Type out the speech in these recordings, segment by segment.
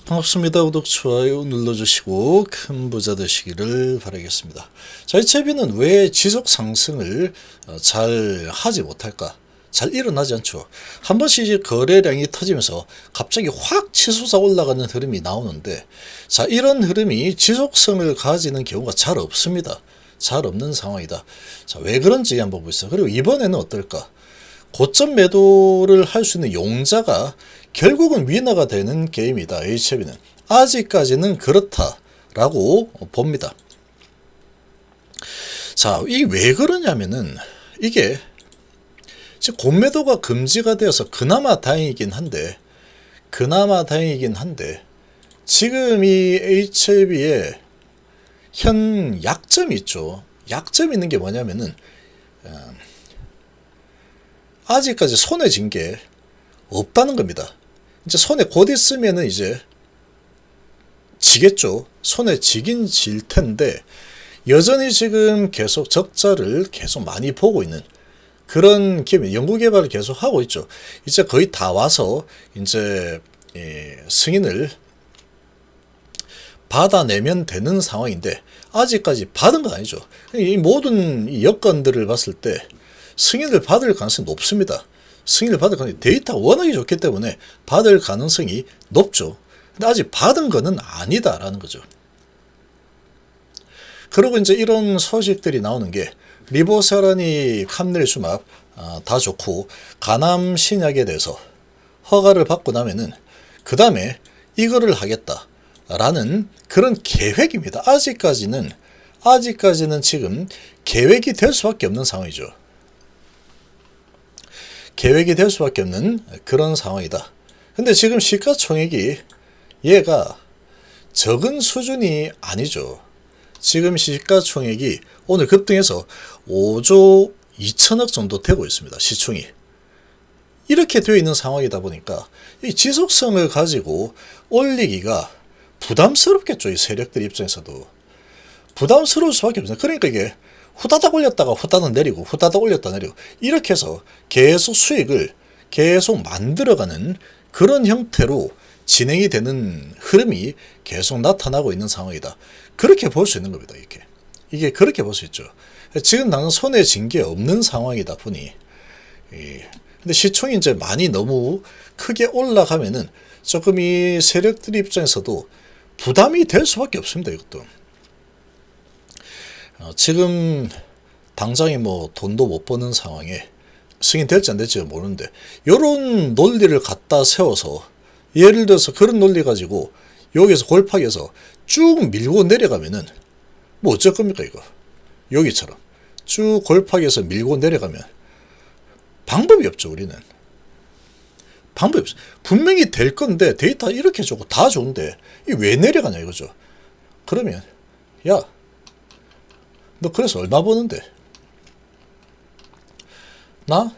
반갑습니다. 구독, 좋아요 눌러주시고 큰 부자 되시기를 바라겠습니다. 자, 이 채비는 왜 지속 상승을 잘 하지 못할까? 잘 일어나지 않죠. 한 번씩 이제 거래량이 터지면서 갑자기 확 치솟아 올라가는 흐름이 나오는데, 자, 이런 흐름이 지속성을 가지는 경우가 잘 없습니다. 잘 없는 상황이다. 자, 왜 그런지 한번 보겠습니다. 그리고 이번에는 어떨까? 고점 매도를 할 수 있는 용자가 결국은 위너가 되는 게임이다. HF는 아직까지는 그렇다라고 봅니다. 자, 이 왜 그러냐면은 이게 공매도가 금지가 되어서 그나마 다행이긴 한데 지금 이 HLB의 현 약점이 있죠. 약점이 있는 게 뭐냐면은 아직까지 손에 쥔 게 없다는 겁니다. 이제 손에 곧 있으면은 이제 지겠죠. 손에 지긴 질 텐데 여전히 지금 계속 적자를 계속 많이 보고 있는 그런 기업, 연구개발을 계속 하고 있죠. 이제 거의 다 와서 이제 승인을 받아내면 되는 상황인데 아직까지 받은 건 아니죠. 이 모든 여건들을 봤을 때 승인을 받을 가능성이 높습니다. 승인을 받을 가능성이, 데이터가 워낙에 좋기 때문에 받을 가능성이 높죠. 근데 아직 받은 거는 아니다라는 거죠. 그리고 이제 이런 소식들이 나오는 게 리보세라니 캄넬수막 다 좋고 가남 신약에 대해서 허가를 받고 나면은 그 다음에 이거를 하겠다라는 그런 계획입니다. 아직까지는 지금 계획이 될 수밖에 없는 상황이죠. 계획이 될 수밖에 없는 그런 상황이다. 근데 지금 시가총액이 얘가 적은 수준이 아니죠. 지금 시가총액이 오늘 급등해서 5조 2천억 정도 되고 있습니다. 시총이. 이렇게 되어 있는 상황이다 보니까 이 지속성을 가지고 올리기가 부담스럽겠죠. 이 세력들 입장에서도. 부담스러울 수밖에 없어요. 그러니까 이게 후다닥 올렸다가 후다닥 내리고 후다닥 올렸다 내리고 이렇게 해서 계속 수익을 계속 만들어가는 그런 형태로 진행이 되는 흐름이 계속 나타나고 있는 상황이다. 그렇게 볼 수 있는 겁니다. 이게 그렇게 볼 수 있죠. 지금 당장 손에 쥔 게 없는 상황이다 보니 근데 시총이 이제 많이 너무 크게 올라가면은 조금 이 세력들 입장에서도 부담이 될 수밖에 없습니다. 이것도. 지금 당장에 뭐 돈도 못 버는 상황에 승인될지 안 될지 모르는데 요런 논리를 갖다 세워서 예를 들어서 그런 논리 가지고 여기서 골팍에서 쭉 밀고 내려가면은 뭐 어쩔 겁니까 이거. 여기처럼 쭉 골팍에서 밀고 내려가면 방법이 없죠. 우리는 방법이 없어. 분명히 될 건데 데이터 이렇게 좋고 다 좋은데 이 왜 내려가냐 이거죠. 그러면 야 너 그래서 얼마 버는데? 나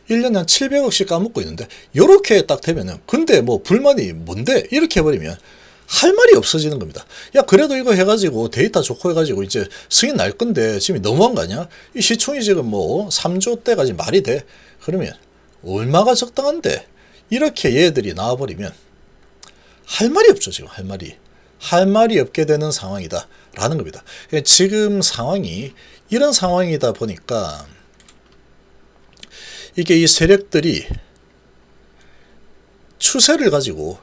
1년에 한 700억씩 까먹고 있는데 요렇게 딱 되면은 근데 뭐 불만이 뭔데? 이렇게 해버리면 할 말이 없어지는 겁니다. 야 그래도 이거 해가지고 데이터 좋고 해가지고 이제 승인 날 건데 지금 너무한 거 아니야? 이 시총이 지금 뭐 3조 대까지 말이 돼? 그러면 얼마가 적당한데? 이렇게 얘들이 나와버리면 할 말이 없죠. 지금 할 말이 없게 되는 상황이다 라는 겁니다. 지금 상황이 이런 상황이다 보니까 이게 이 세력들이 추세를 가지고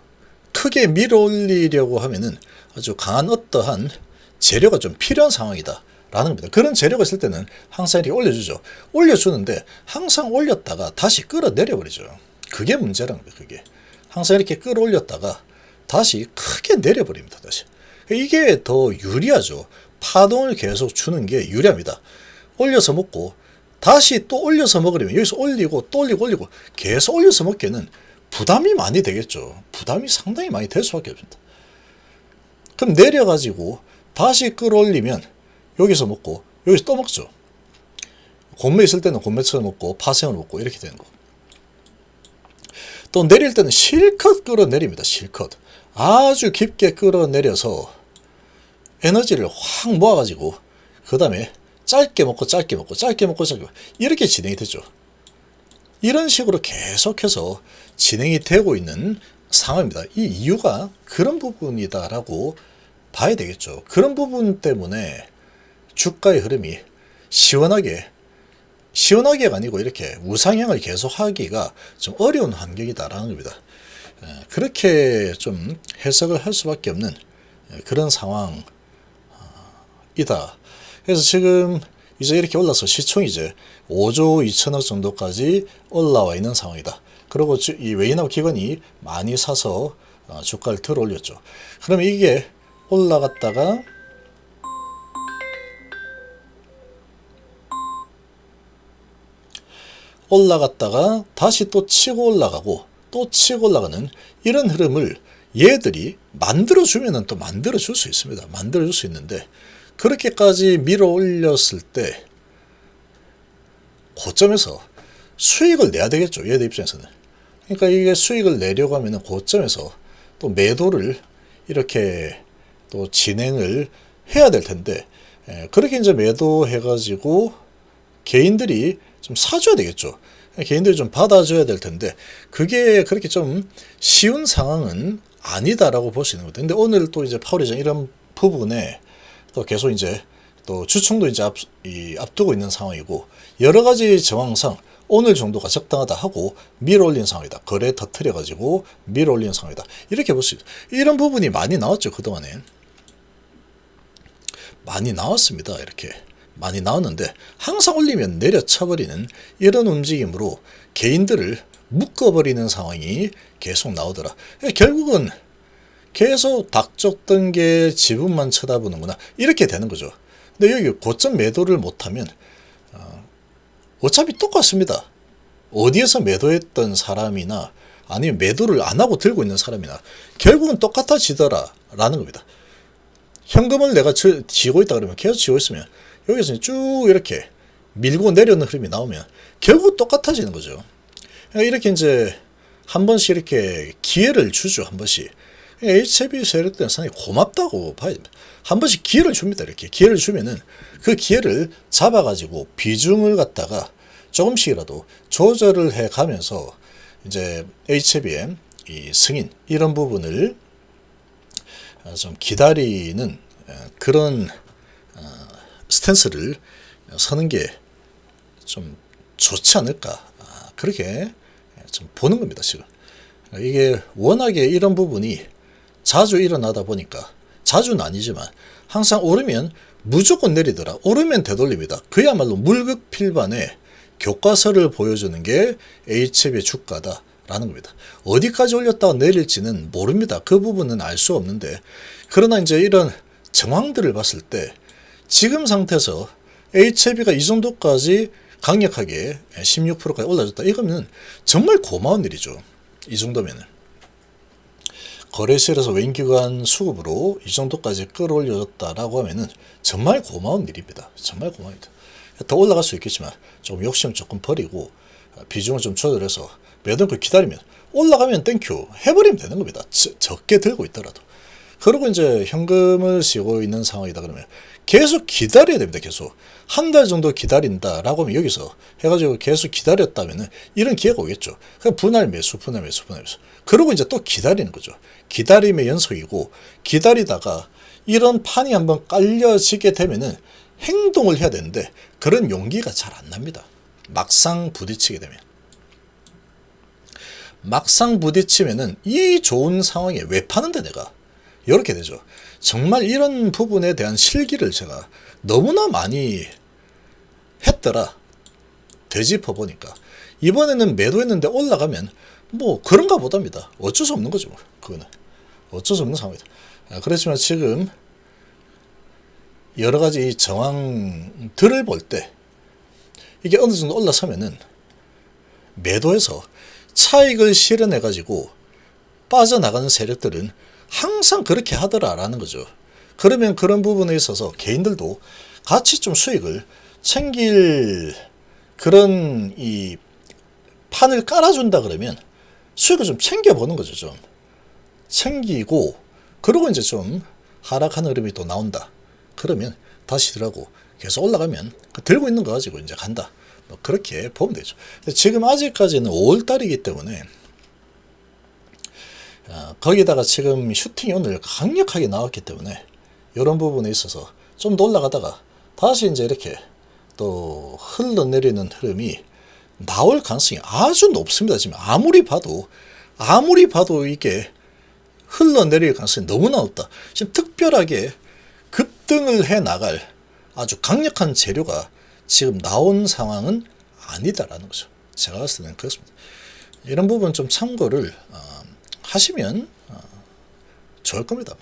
크게 밀어올리려고 하면은 아주 강한 어떠한 재료가 좀 필요한 상황이다 라는 겁니다. 그런 재료가 있을 때는 항상 이렇게 올려주죠. 올려주는데 항상 올렸다가 다시 끌어내려 버리죠. 그게 문제라는 거예요. 그게 항상 이렇게 끌어올렸다가 다시 크게 내려버립니다. 다시. 이게 더 유리하죠. 파동을 계속 주는 게 유리합니다. 올려서 먹고 다시 또 올려서 먹으려면 여기서 올리고 또 올리고 계속 올려서 먹기에는 부담이 많이 되겠죠. 부담이 상당히 많이 될 수밖에 없습니다. 그럼 내려가지고 다시 끌어올리면 여기서 먹고 여기서 또 먹죠. 곤매 있을 때는 곤매처럼 먹고 파생을 먹고 이렇게 되는 거. 또 내릴 때는 실컷 끌어내립니다. 실컷. 아주 깊게 끌어내려서 에너지를 확 모아가지고 그 다음에 짧게 먹고 이렇게 진행이 되죠. 이런 식으로 계속해서 진행이 되고 있는 상황입니다. 이 이유가 그런 부분이다라고 봐야 되겠죠. 그런 부분 때문에 주가의 흐름이 시원하게가 아니고 이렇게 우상향을 계속하기가 좀 어려운 환경이다라는 겁니다. 그렇게 좀 해석을 할 수밖에 없는 그런 상황이다. 그래서 지금 이제 이렇게 올라서 시총이 이제 5조 2천억 정도까지 올라와 있는 상황이다. 그리고 이 외인하고 기관이 많이 사서 주가를 들어 올렸죠. 그러면 이게 올라갔다가 다시 또 치고 올라가고 또 치고 올라가는 이런 흐름을 얘들이 만들어주면 또 만들어줄 수 있습니다. 만들어줄 수 있는데 그렇게까지 밀어 올렸을 때 고점에서 수익을 내야 되겠죠. 얘들 입장에서는. 그러니까 이게 수익을 내려고 하면 고점에서 또 매도를 이렇게 또 진행을 해야 될 텐데 그렇게 이제 매도해가지고 개인들이 좀 사줘야 되겠죠. 개인들이 좀 받아줘야 될 텐데 그게 그렇게 좀 쉬운 상황은 아니다라고 볼 수 있는 거죠. 근데 오늘 또 이제 파월 의장 이런 부분에 또 계속 이제 또 주총도 이제 앞두고 있는 상황이고 여러 가지 정황상 오늘 정도가 적당하다 하고 밀어 올린 상황이다. 거래 터트려 가지고 밀어 올린 상황이다. 이렇게 볼 수 있다. 이런 부분이 많이 나왔죠. 그동안에 많이 나왔습니다. 이렇게 많이 나왔는데 항상 올리면 내려쳐버리는 이런 움직임으로 개인들을 묶어버리는 상황이 계속 나오더라. 결국은 계속 닥쳤던 게 지분만 쳐다보는구나 이렇게 되는 거죠. 근데 여기 고점 매도를 못하면 어차피 똑같습니다. 어디에서 매도했던 사람이나 아니면 매도를 안 하고 들고 있는 사람이나 결국은 똑같아지더라 라는 겁니다. 현금을 내가 쥐고 있다 그러면 계속 쥐고 있으면 여기서 쭉 이렇게 밀고 내려오는 흐름이 나오면 결국 똑같아지는 거죠. 이렇게 이제 한 번씩 이렇게 기회를 주죠. 한 번씩. HB 세력들은 상당히 고맙다고 봐야 됩니다. 한 번씩 기회를 줍니다. 이렇게 기회를 주면은 그 기회를 잡아가지고 비중을 갖다가 조금씩이라도 조절을 해 가면서 이제 HB의 이 승인 이런 부분을 좀 기다리는 그런 스탠스를 서는 게 좀 좋지 않을까 그렇게 좀 보는 겁니다. 지금 이게 워낙에 이런 부분이 자주 일어나다 보니까 자주는 아니지만 항상 오르면 무조건 내리더라. 오르면 되돌립니다. 그야말로 물극필반의 교과서를 보여주는 게 HB의 주가다라는 겁니다. 어디까지 올렸다가 내릴지는 모릅니다. 그 부분은 알 수 없는데 그러나 이제 이런 정황들을 봤을 때 지금 상태에서 HB가 이 정도까지 강력하게 16%까지 올라졌다. 이거는 정말 고마운 일이죠. 이 정도면은. 거래실에서 외인기관 수급으로 이 정도까지 끌어올려졌다라고 하면은 정말 고마운 일입니다. 정말 고마운 일이다. 더 올라갈 수 있겠지만 좀 욕심 조금 버리고 비중을 좀 조절해서 매도를 기다리면 올라가면 땡큐 해버리면 되는 겁니다. 적게 들고 있더라도. 그리고 이제 현금을 쓰고 있는 상황이다 그러면 계속 기다려야 됩니다. 계속 한 달 정도 기다린다라고 하면 여기서 해가지고 계속 기다렸다면은 이런 기회가 오겠죠. 그럼 분할 매수. 그리고 이제 또 기다리는 거죠. 기다림의 연속이고 기다리다가 이런 판이 한번 깔려지게 되면은 행동을 해야 되는데 그런 용기가 잘 안 납니다. 막상 부딪히게 되면. 막상 부딪히면은 이 좋은 상황에 왜 파는데 내가 이렇게 되죠. 정말 이런 부분에 대한 실기를 제가 너무나 많이 했더라. 되짚어 보니까 이번에는 매도했는데 올라가면 뭐 그런가 보답니다. 어쩔 수 없는 거죠. 그거는 어쩔 수 없는 상황이다. 그렇지만 지금 여러 가지 정황들을 볼 때 이게 어느 정도 올라서면은 매도해서 차익을 실현해 가지고 빠져나가는 세력들은 항상 그렇게 하더라라는 거죠. 그러면 그런 부분에 있어서 개인들도 같이 좀 수익을 챙길 그런 이 판을 깔아준다 그러면 수익을 좀 챙겨보는 거죠. 좀 챙기고 그러고 이제 좀 하락하는 흐름이 또 나온다. 그러면 다시 들어가고 계속 올라가면 들고 있는 거 가지고 이제 간다. 뭐 그렇게 보면 되죠. 지금 아직까지는 5월달이기 때문에 거기다가 지금 슈팅이 오늘 강력하게 나왔기 때문에 이런 부분에 있어서 좀 더 올라가다가 다시 이제 이렇게 또 흘러내리는 흐름이 나올 가능성이 아주 높습니다. 지금 아무리 봐도 이게 흘러내릴 가능성이 너무나 높다. 지금 특별하게 급등을 해 나갈 아주 강력한 재료가 지금 나온 상황은 아니다라는 거죠. 제가 봤을 때는 그렇습니다. 이런 부분 좀 참고를 하시면 좋을 겁니다.